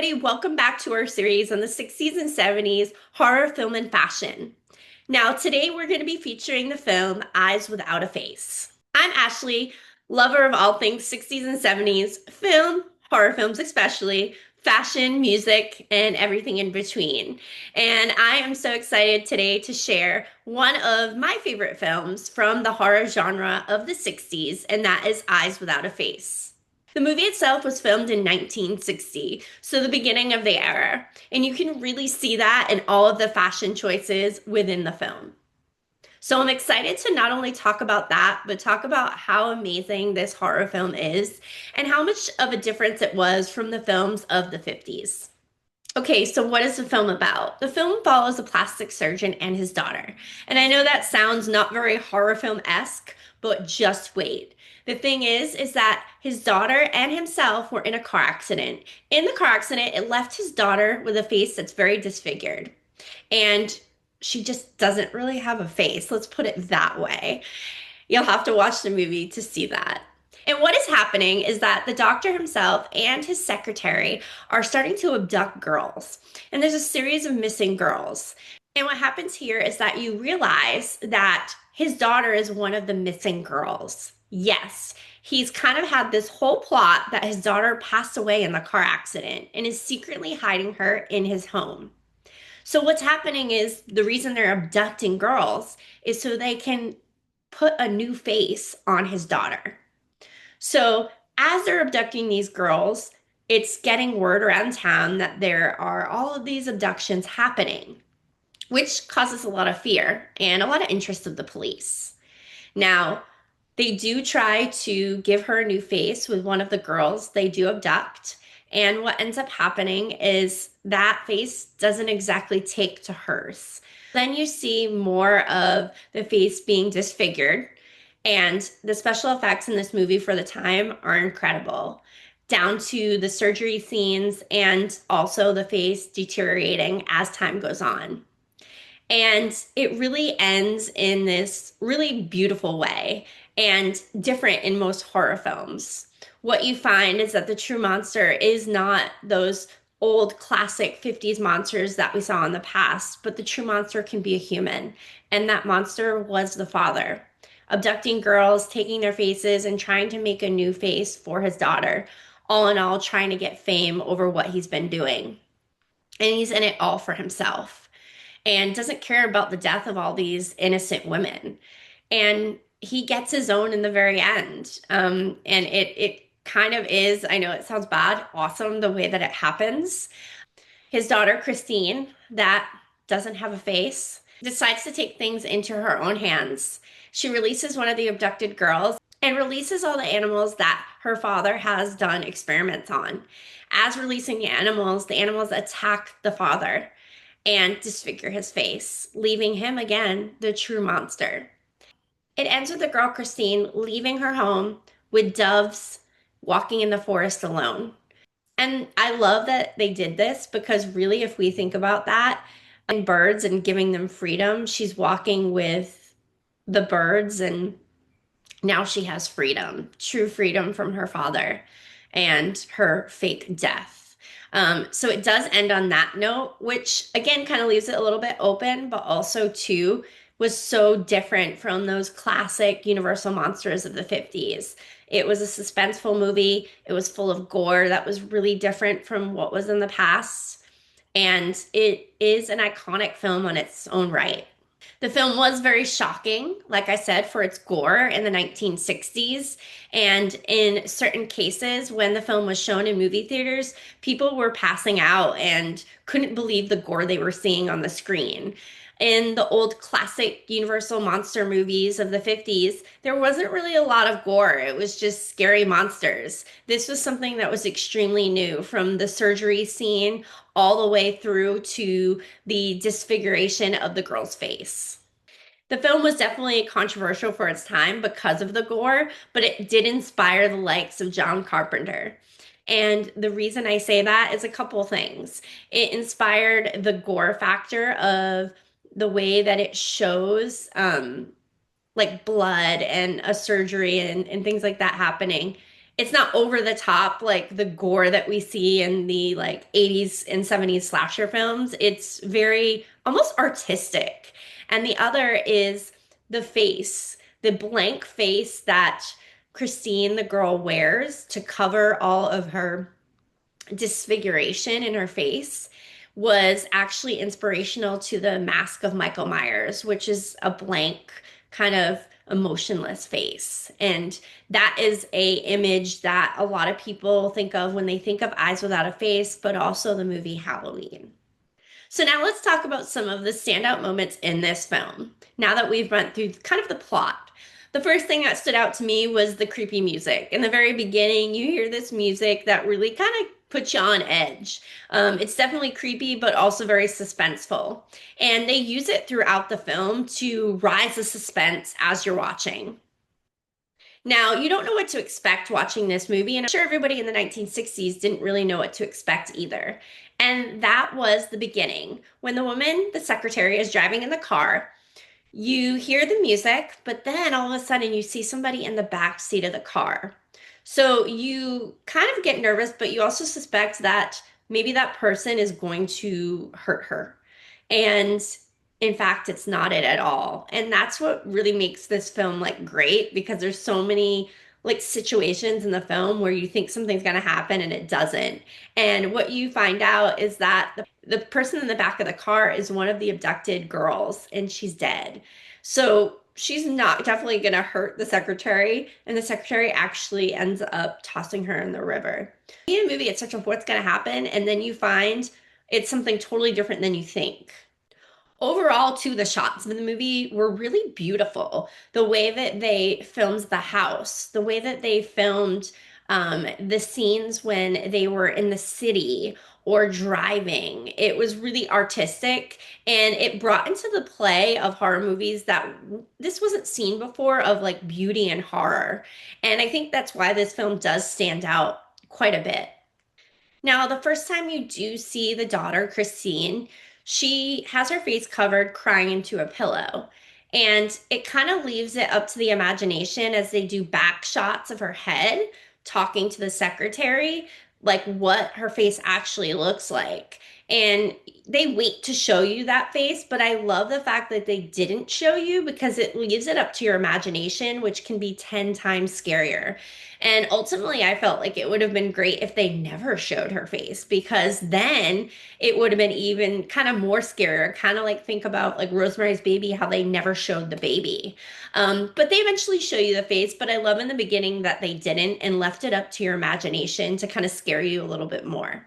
everybody. Welcome back to our series on the 60s and 70s horror film and fashion. Now, today we're going to be featuring the film Eyes Without a Face. I'm Ashley, lover of all things 60s and 70s, film, horror films especially, fashion, music, and everything in between. And I am so excited today to share one of my favorite films from the horror genre of the 60s, and that is Eyes Without a Face. The movie itself was filmed in 1960, so the beginning of the era, and you can really see that in all of the fashion choices within the film. So I'm excited to not only talk about that, but talk about how amazing this horror film is and how much of a difference it was from the films of the 50s. Okay, so what is the film about? The film follows a plastic surgeon and his daughter. And I know that sounds not very horror film-esque, but just wait. The thing is that his daughter and himself were in a car accident. In the car accident, it left his daughter with a face that's very disfigured. And she just doesn't really have a face. Let's put it that way. You'll have to watch the movie to see that. And what is happening is that the doctor himself and his secretary are starting to abduct girls. And there's a series of missing girls. And what happens here is that you realize that his daughter is one of the missing girls. Yes, he's kind of had this whole plot that his daughter passed away in the car accident and is secretly hiding her in his home. So what's happening is the reason they're abducting girls is so they can put a new face on his daughter. So as they're abducting these girls, it's getting word around town that there are all of these abductions happening, which causes a lot of fear and a lot of interest of the police. Now, they do try to give her a new face with one of the girls they do abduct. And what ends up happening is that face doesn't exactly take to hers. Then you see more of the face being disfigured. And the special effects in this movie for the time are incredible, down to the surgery scenes and also the face deteriorating as time goes on. And it really ends in this really beautiful way and different in most horror films. What you find is that the true monster is not those old classic 50s monsters that we saw in the past, but the true monster can be a human. And that monster was the father, abducting girls, taking their faces, and trying to make a new face for his daughter. All in all, trying to get fame over what he's been doing. And he's in it all for himself and doesn't care about the death of all these innocent women. And he gets his own in the very end. And it kind of is, I know it sounds bad, awesome the way that it happens. His daughter, Christine, that doesn't have a face, decides to take things into her own hands. She releases one of the abducted girls and releases all the animals that her father has done experiments on. As releasing the animals attack the father and disfigure his face, leaving him again the true monster. It ends with the girl Christine leaving her home with doves walking in the forest alone. And I love that they did this because really, if we think about that and birds and giving them freedom, she's walking with the birds and now she has freedom, true freedom from her father and her fake death. So it does end on that note, which again kind of leaves it a little bit open, but also too was so different from those classic Universal monsters of the 50s. It was a suspenseful movie. It was full of gore that was really different from what was in the past. And it is an iconic film on its own right. The film was very shocking, like I said, for its gore in the 1960s. And in certain cases, when the film was shown in movie theaters, people were passing out and couldn't believe the gore they were seeing on the screen. In the old classic Universal monster movies of the 50s, there wasn't really a lot of gore. It was just scary monsters. This was something that was extremely new, from the surgery scene all the way through to the disfiguration of the girl's face. The film was definitely controversial for its time because of the gore, but it did inspire the likes of John Carpenter. And the reason I say that is a couple things. It inspired the gore factor of the way that it shows like blood and a surgery and things like that happening It's not over the top like the gore that we see in the like 80s and 70s slasher films. It's very almost artistic. And the other is the face, the blank face that Christine, the girl, wears to cover all of her disfiguration in her face was actually inspirational to the Mask of Michael Myers, which is a blank kind of emotionless face. And that is a image that a lot of people think of when they think of Eyes Without a Face, but also the movie Halloween. So now let's talk about some of the standout moments in this film. Now that we've run through kind of the plot. The first thing that stood out to me was the creepy music. In the very beginning, you hear this music that really kind of puts you on edge. It's definitely creepy, but also very suspenseful. And they use it throughout the film to rise the suspense as you're watching. Now, you don't know what to expect watching this movie, and I'm sure everybody in the 1960s didn't really know what to expect either. And that was the beginning. When the woman, the secretary, is driving in the car, you hear the music, but then all of a sudden you see somebody in the back seat of the car. So you kind of get nervous, but you also suspect that maybe that person is going to hurt her. And in fact, it's not it at all. And that's what really makes this film like great because there's so many like situations in the film where you think something's going to happen and it doesn't. And what you find out is that the person in the back of the car is one of the abducted girls and she's dead. So she's not definitely going to hurt the secretary, and the secretary actually ends up tossing her in the river. In a movie, it's such a what's going to happen, and then you find it's something totally different than you think. Overall, too, the shots of the movie were really beautiful. The way that they filmed the house, the way that they filmed the scenes when they were in the city or driving, it was really artistic and it brought into the play of horror movies that this wasn't seen before of like beauty and horror. And I think that's why this film does stand out quite a bit. Now, the first time you do see the daughter, Christine, she has her face covered, crying into a pillow. And it kind of leaves it up to the imagination as they do back shots of her head talking to the secretary, like what her face actually looks like. And they wait to show you that face, but I love the fact that they didn't show you because it leaves it up to your imagination, which can be 10 times scarier. And ultimately, I felt like it would have been great if they never showed her face because then it would have been even kind of more scarier. Kind of like think about like Rosemary's Baby, how they never showed the baby. But they eventually show you the face. But I love in the beginning that they didn't and left it up to your imagination to kind of scare you a little bit more.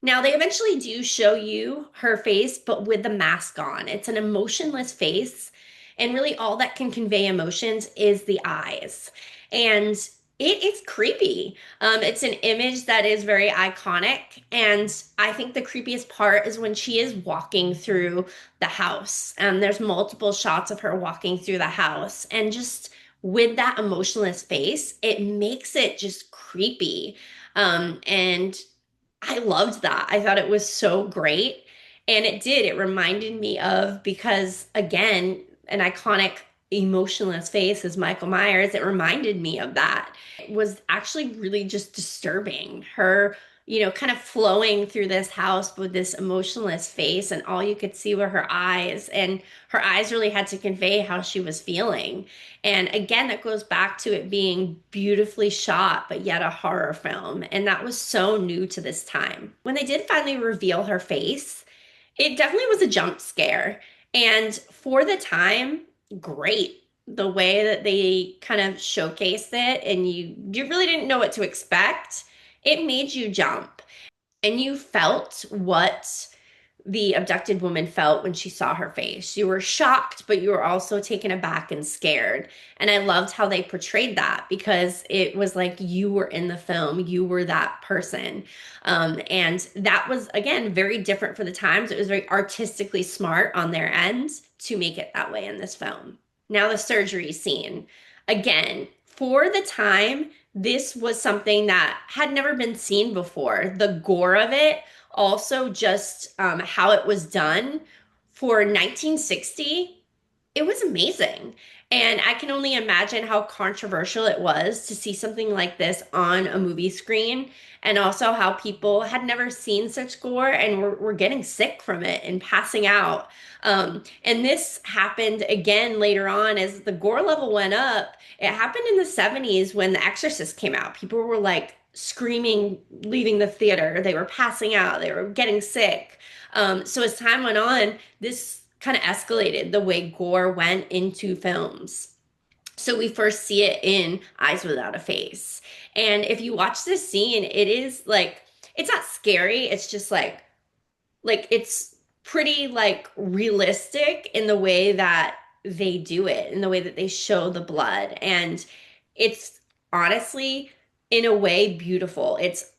Now, they eventually do show you her face, but with the mask on. It's an emotionless face, and really all that can convey emotions is the eyes. And it is creepy. It's an image that is very iconic, and I think the creepiest part is when she is walking through the house. There's multiple shots of her walking through the house, and just with that emotionless face, it makes it just creepy. And I loved that. I thought it was so great. And it did. It reminded me of, because again, an iconic emotionless face is Michael Myers. It reminded me of that. It was actually really just disturbing. Her, kind of flowing through this house with this emotionless face, and all you could see were her eyes. And her eyes really had to convey how she was feeling. And again, that goes back to it being beautifully shot, but yet a horror film. And that was so new to this time. When they did finally reveal her face, it definitely was a jump scare. And for the time, great. The way that they kind of showcased it, and you really didn't know what to expect. It made you jump, and you felt what the abducted woman felt when she saw her face. You were shocked, but you were also taken aback and scared. And I loved how they portrayed that because it was like you were in the film, you were that person. And that was, again, very different for the times. It was very artistically smart on their end to make it that way in this film. Now, the surgery scene. Again, for the time, this was something that had never been seen before. The gore of it, also just how it was done for 1960. It was amazing. And I can only imagine how controversial it was to see something like this on a movie screen, and also how people had never seen such gore and were getting sick from it and passing out. And this happened again later on as the gore level went up. It happened in the 70s when The Exorcist came out. People were like screaming, leaving the theater. They were passing out, they were getting sick. So as time went on, this kind of escalated the way gore went into films. So we first see it in Eyes Without a Face. And if you watch this scene, it is like it's not scary, it's just like it's pretty like realistic in the way that they do it, in the way that they show the blood. And it's honestly in a way beautiful. It's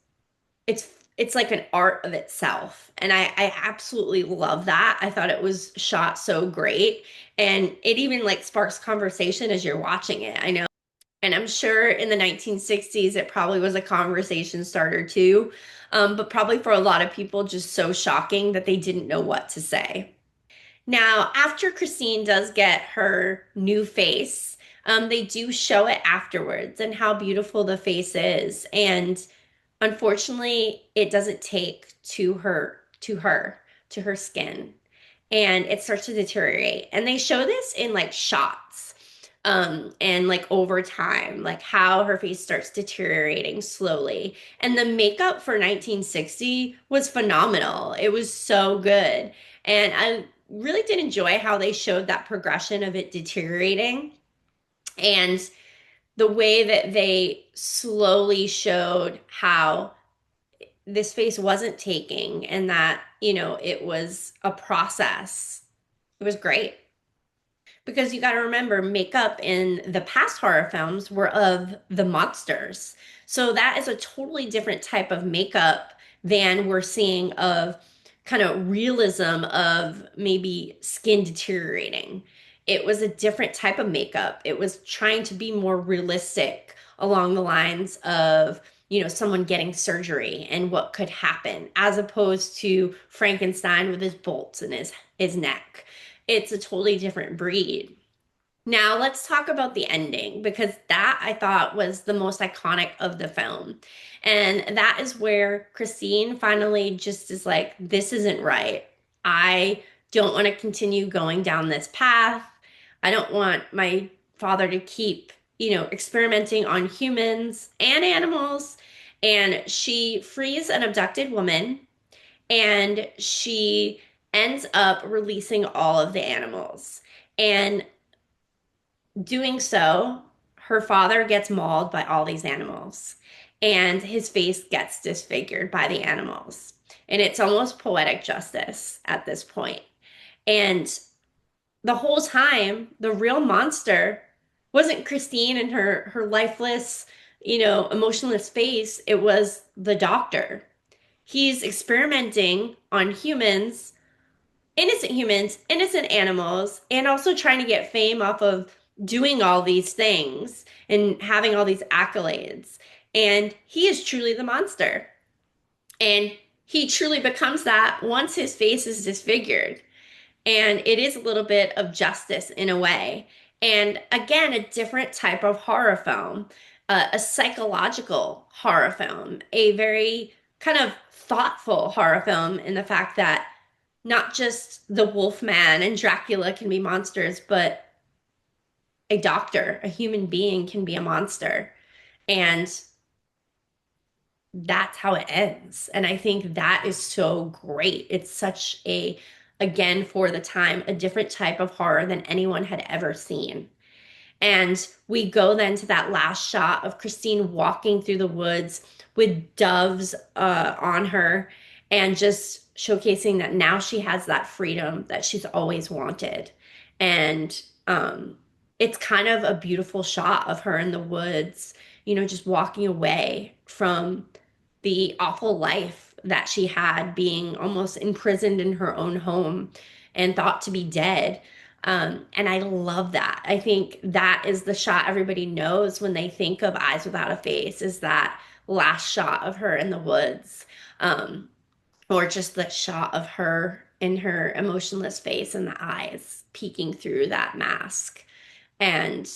it's like an art of itself. And I absolutely love that. I thought it was shot so great. And it even like sparks conversation as you're watching it. I know. And I'm sure in the 1960s it probably was a conversation starter too. But probably for a lot of people, just so shocking that they didn't know what to say. Now, after Christine does get her new face, they do show it afterwards and how beautiful the face is. And unfortunately, it doesn't take to her skin, and it starts to deteriorate. And they show this in like shots, and like over time, like how her face starts deteriorating slowly. And the makeup for 1960 was phenomenal. It was so good. And I really did enjoy how they showed that progression of it deteriorating, and the way that they slowly showed how this face wasn't taking, and that, it was a process. It was great because you got to remember makeup in the past horror films were of the monsters. So that is a totally different type of makeup than we're seeing of kind of realism of maybe skin deteriorating. It was a different type of makeup. It was trying to be more realistic along the lines of, someone getting surgery and what could happen, as opposed to Frankenstein with his bolts in his neck. It's a totally different breed. Now, let's talk about the ending because that I thought was the most iconic of the film. And that is where Christine finally just is like, this isn't right. I don't want to continue going down this path. I don't want my father to keep, experimenting on humans and animals. And she frees an abducted woman, and she ends up releasing all of the animals. And doing so, her father gets mauled by all these animals, and his face gets disfigured by the animals. And it's almost poetic justice at this point. And the whole time, the real monster wasn't Christine and her lifeless, emotionless face. It was the doctor. He's experimenting on humans, innocent animals, and also trying to get fame off of doing all these things and having all these accolades. And he is truly the monster. And he truly becomes that once his face is disfigured. And it is a little bit of justice in a way. And again, a different type of horror film, a psychological horror film, a very kind of thoughtful horror film in the fact that not just the Wolfman and Dracula can be monsters, but a doctor, a human being can be a monster. And that's how it ends. And I think that is so great. It's such a, again, for the time, a different type of horror than anyone had ever seen. And we go then to that last shot of Christine walking through the woods with doves on her, and just showcasing that now she has that freedom that she's always wanted. And it's kind of a beautiful shot of her in the woods, just walking away from the awful life that she had, being almost imprisoned in her own home and thought to be dead. And I love that. I think that is the shot everybody knows when they think of Eyes Without a Face, is that last shot of her in the woods, or just the shot of her in her emotionless face and the eyes peeking through that mask. And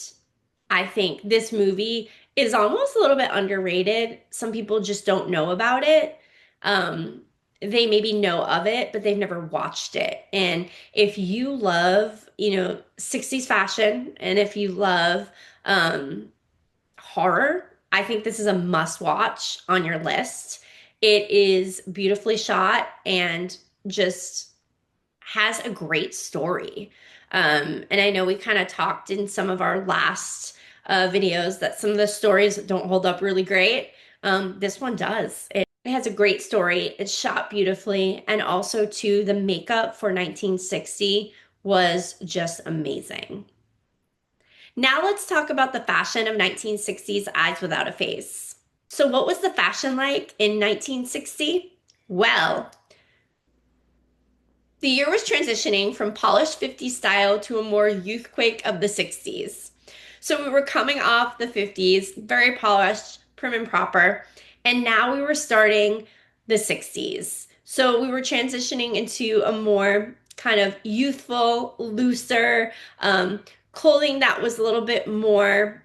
I think this movie is almost a little bit underrated. Some people just don't know about it. Um, they maybe know of it, but they've never watched it. And if you love, 60s fashion, and if you love horror, I think this is a must watch on your list. It is beautifully shot and just has a great story. And I know we kind of talked in some of our last videos that some of the stories don't hold up really great. This one does. It has a great story. It's shot beautifully. And also, too, the makeup for 1960 was just amazing. Now let's talk about the fashion of 1960's Eyes Without a Face. So, what was the fashion like in 1960? Well, the year was transitioning from polished 50s style to a more youthquake of the 60s. So we were coming off the 50s, very polished, prim and proper, and now we were starting the 60s. So we were transitioning into a more kind of youthful, looser clothing that was a little bit more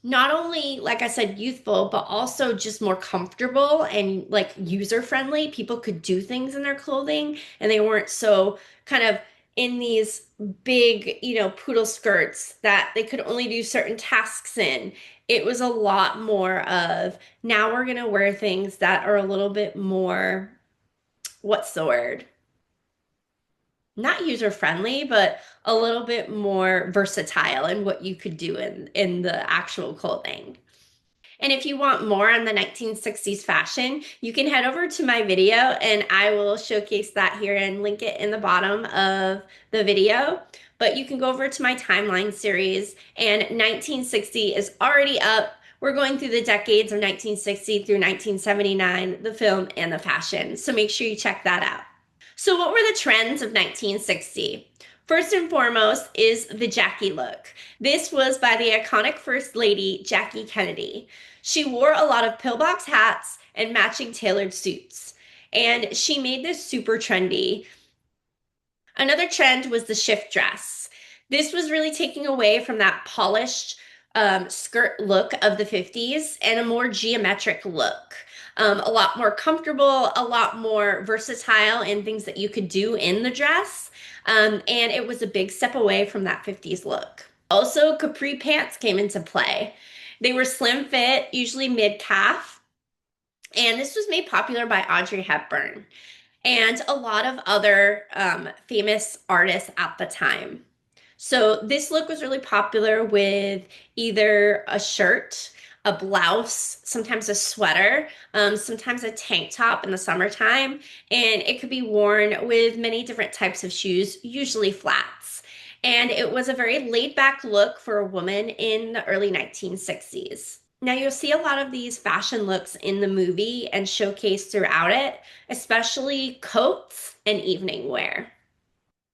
not only, like I said, youthful, but also just more comfortable and like user friendly. People could do things in their clothing and they weren't so kind of in these big, poodle skirts that they could only do certain tasks in. It was a lot more of now we're going to wear things that are a little bit more, what's the word? Not user friendly, but a little bit more versatile in what you could do in the actual clothing. And if you want more on the 1960s fashion, you can head over to my video and I will showcase that here and link it in the bottom of the video. But you can go over to my timeline series and 1960 is already up. We're going through the decades of 1960 through 1979, the film and the fashion. So make sure you check that out. So what were the trends of 1960? First and foremost is the Jackie look. This was by the iconic First Lady, Jackie Kennedy. She wore a lot of pillbox hats and matching tailored suits, and she made this super trendy. Another trend was the shift dress. This was really taking away from that polished skirt look of the 50s and a more geometric look. A lot more comfortable, a lot more versatile in things that you could do in the dress. And it was a big step away from that 50s look. Also, capri pants came into play. They were slim fit, usually mid calf, and this was made popular by Audrey Hepburn and a lot of other famous artists at the time. So this look was really popular with either a shirt, a blouse, sometimes a sweater, sometimes a tank top in the summertime, and it could be worn with many different types of shoes, usually flats. And it was a very laid back look for a woman in the early 1960s. Now, you'll see a lot of these fashion looks in the movie and showcased throughout it, especially coats and evening wear.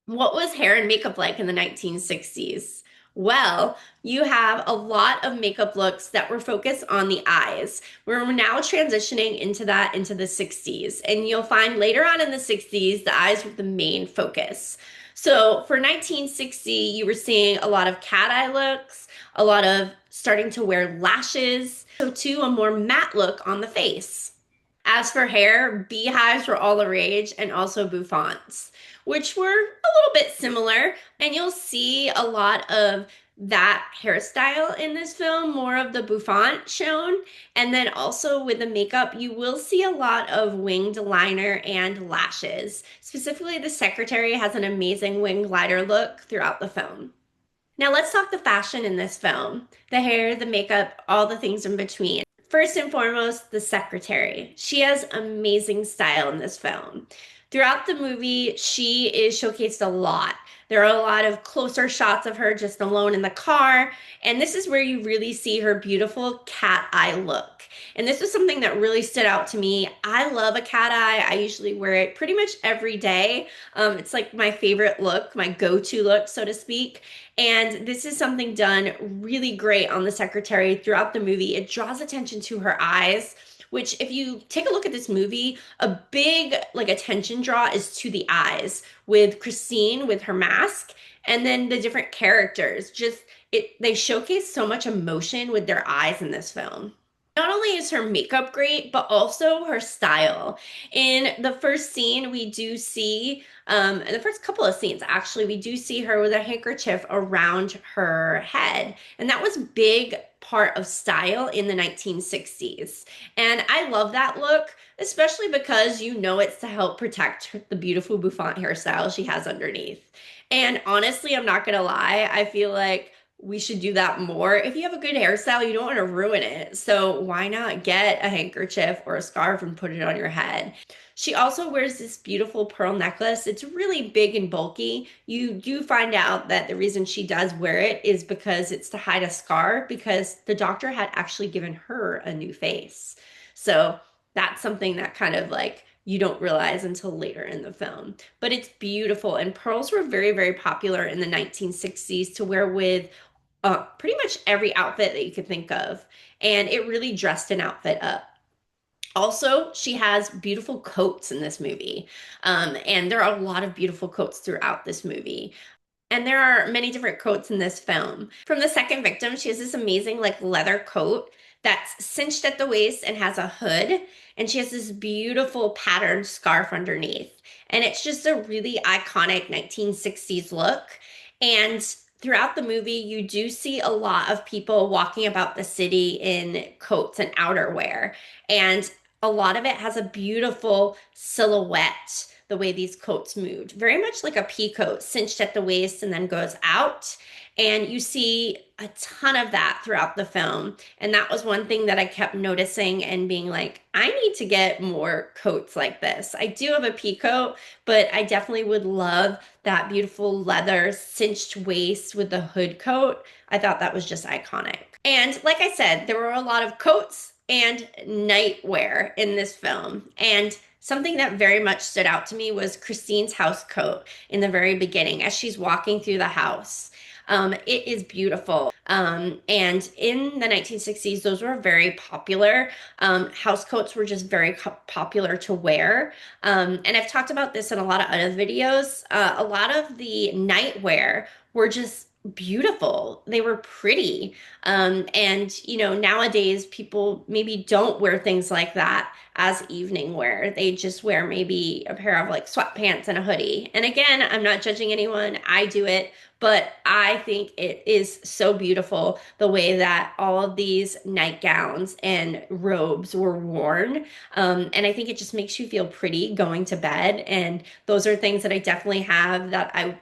What was hair and makeup like in the 1960s? Well, you have a lot of makeup looks that were focused on the eyes. We're now transitioning into that into the 60s, and you'll find later on in the 60s, the eyes were the main focus. So for 1960, you were seeing a lot of cat eye looks, a lot of starting to wear lashes, so too a more matte look on the face. As for hair, beehives were all the rage and also bouffants, which were a little bit similar. And you'll see a lot of that hairstyle in this film, more of the bouffant shown. And then also with the makeup, you will see a lot of winged liner and lashes. Specifically, the secretary has an amazing winged liner look throughout the film. Now let's talk the fashion in this film. The hair, the makeup, all the things in between. First and foremost, the secretary. She has amazing style in this film. Throughout the movie, she is showcased a lot. There are a lot of closer shots of her just alone in the car, and this is where you really see her beautiful cat eye look. And this was something that really stood out to me. I love a cat eye. I usually wear it pretty much every day. It's like my favorite look, my go-to look, so to speak. And this is something done really great on the secretary throughout the movie. It draws attention to her eyes, which if you take a look at this movie, a big like attention draw is to the eyes with Christine with her mask and then the different characters. Just they showcase so much emotion with their eyes in this film. Not only is her makeup great, but also her style. In the first scene, we do see, in the first couple of scenes, actually, we do see her with a handkerchief around her head. And that was big part of style in the 1960s. And I love that look, especially because you know it's to help protect the beautiful bouffant hairstyle she has underneath. And honestly, I'm not gonna lie, I feel like we should do that more. If you have a good hairstyle, you don't want to ruin it. So why not get a handkerchief or a scarf and put it on your head? She also wears this beautiful pearl necklace. It's really big and bulky. You do find out that the reason she does wear it is because it's to hide a scar because the doctor had actually given her a new face. So that's something that kind of like you don't realize until later in the film. But it's beautiful. And pearls were very, very popular in the 1960s to wear with pretty much every outfit that you could think of. And it really dressed an outfit up. Also, she has beautiful coats in this movie. And there are a lot of beautiful coats throughout this movie. And there are many different coats in this film. From the second victim, she has this amazing like leather coat that's cinched at the waist and has a hood. And she has this beautiful patterned scarf underneath. And it's just a really iconic 1960s look. And throughout the movie, you do see a lot of people walking about the city in coats and outerwear. And a lot of it has a beautiful silhouette, the way these coats moved. Very much like a pea coat, cinched at the waist and then goes out. And you see a ton of that throughout the film. And that was one thing that I kept noticing and being like, I need to get more coats like this. I do have a pea coat, but I definitely would love that beautiful leather cinched waist with the hood coat. I thought that was just iconic. And like I said, there were a lot of coats and nightwear in this film. And something that very much stood out to me was Christine's house coat in the very beginning as she's walking through the house. It is beautiful. And in the 1960s, those were very popular. House coats were just very popular to wear. And I've talked about this in a lot of other videos. A lot of the nightwear were just beautiful. They were pretty. And, you know, nowadays people maybe don't wear things like that as evening wear. They just wear maybe a pair of like sweatpants and a hoodie. And again, I'm not judging anyone. I do it, but I think it is so beautiful the way that all of these nightgowns and robes were worn. And I think it just makes you feel pretty going to bed. And those are things that I definitely have that I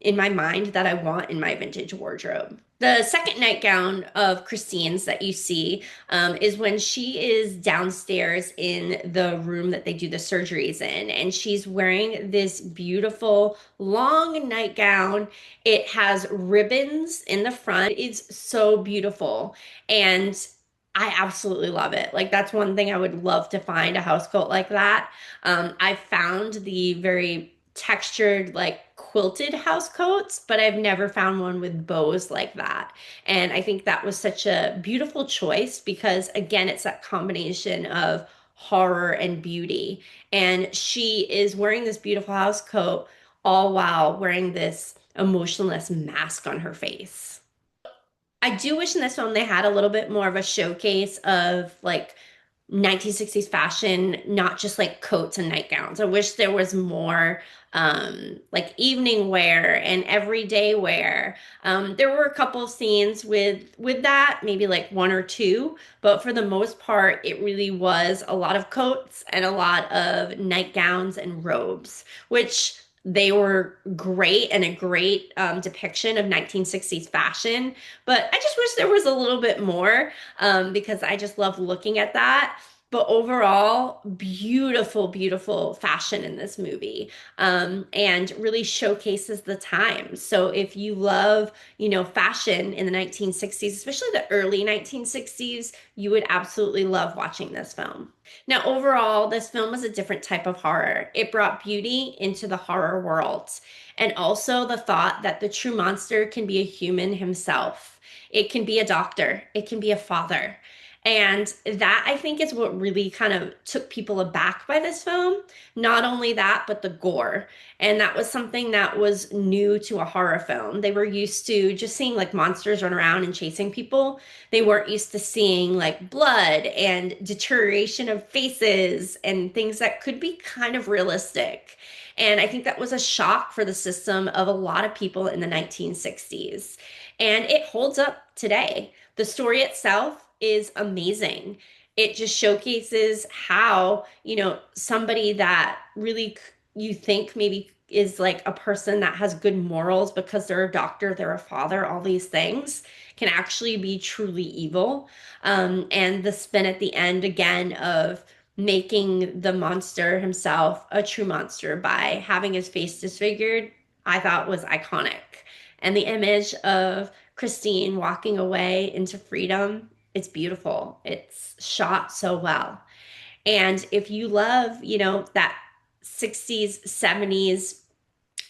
in my mind that I want in my vintage wardrobe. The second nightgown of Christine's that you see is when she is downstairs in the room that they do the surgeries in, and she's wearing this beautiful long nightgown. It has ribbons in the front. It's so beautiful, and I absolutely love it. Like that's one thing I would love to find a house coat like that. I found the very textured like quilted house coats, but I've never found one with bows like that. And I think that was such a beautiful choice because again, it's that combination of horror and beauty. And she is wearing this beautiful house coat all while wearing this emotionless mask on her face. I do wish in this film they had a little bit more of a showcase of like 1960s fashion, not just like coats and nightgowns. I wish there was more like evening wear and everyday wear. There were a couple of scenes with that, maybe like one or two, but for the most part, it really was a lot of coats and a lot of nightgowns and robes, which they were great and a great depiction of 1960s fashion. But I just wish there was a little bit more because I just love looking at that. But overall, beautiful, beautiful fashion in this movie and really showcases the time. So if you love, you know, fashion in the 1960s, especially the early 1960s, you would absolutely love watching this film. Now, overall, this film was a different type of horror. It brought beauty into the horror world and also the thought that the true monster can be a human himself. It can be a doctor, it can be a father. And that I think is what really kind of took people aback by this film. Not only that, but the gore. And that was something that was new to a horror film. They were used to just seeing like monsters run around and chasing people. They weren't used to seeing like blood and deterioration of faces and things that could be kind of realistic. And I think that was a shock for the system of a lot of people in the 1960s. And it holds up today. The story itself is amazing. It just showcases how, somebody that really you think maybe is like a person that has good morals because they're a doctor, they're a father, all these things can actually be truly evil. And the spin at the end again of making the monster himself a true monster by having his face disfigured, I thought was iconic. And the image of Christine walking away into freedom, it's beautiful. It's shot so well. And if you love, that 60s, 70s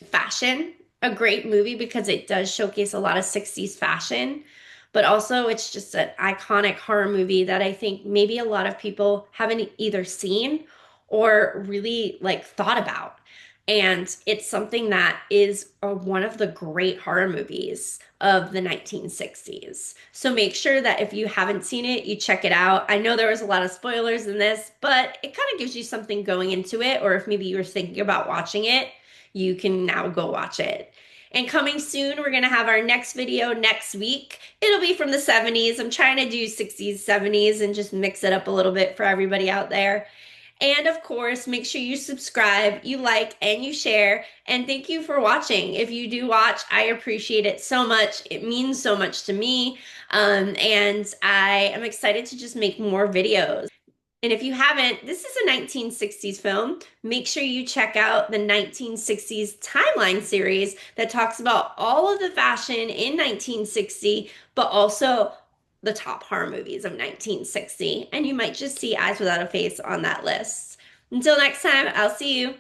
fashion, a great movie because it does showcase a lot of 60s fashion, but also it's just an iconic horror movie that I think maybe a lot of people haven't either seen or really like thought about. And it's something that is one of the great horror movies of the 1960s. So make sure that if you haven't seen it, you check it out. I know there was a lot of spoilers in this, but it kind of gives you something going into it, or if maybe you were thinking about watching it, you can now go watch it. And coming soon, we're going to have our next video next week. It'll be from the 70s. I'm trying to do 60s, 70s, and just mix it up a little bit for everybody out there. And of course, make sure you subscribe, you like, and you share. And thank you for watching. If you do watch, I appreciate it so much. It means so much to me. And I am excited to just make more videos. And if you haven't, this is a 1960s film. Make sure you check out the 1960s Timeline series that talks about all of the fashion in 1960, but also the top horror movies of 1960. And you might just see Eyes Without a Face on that list. Until next time, I'll see you.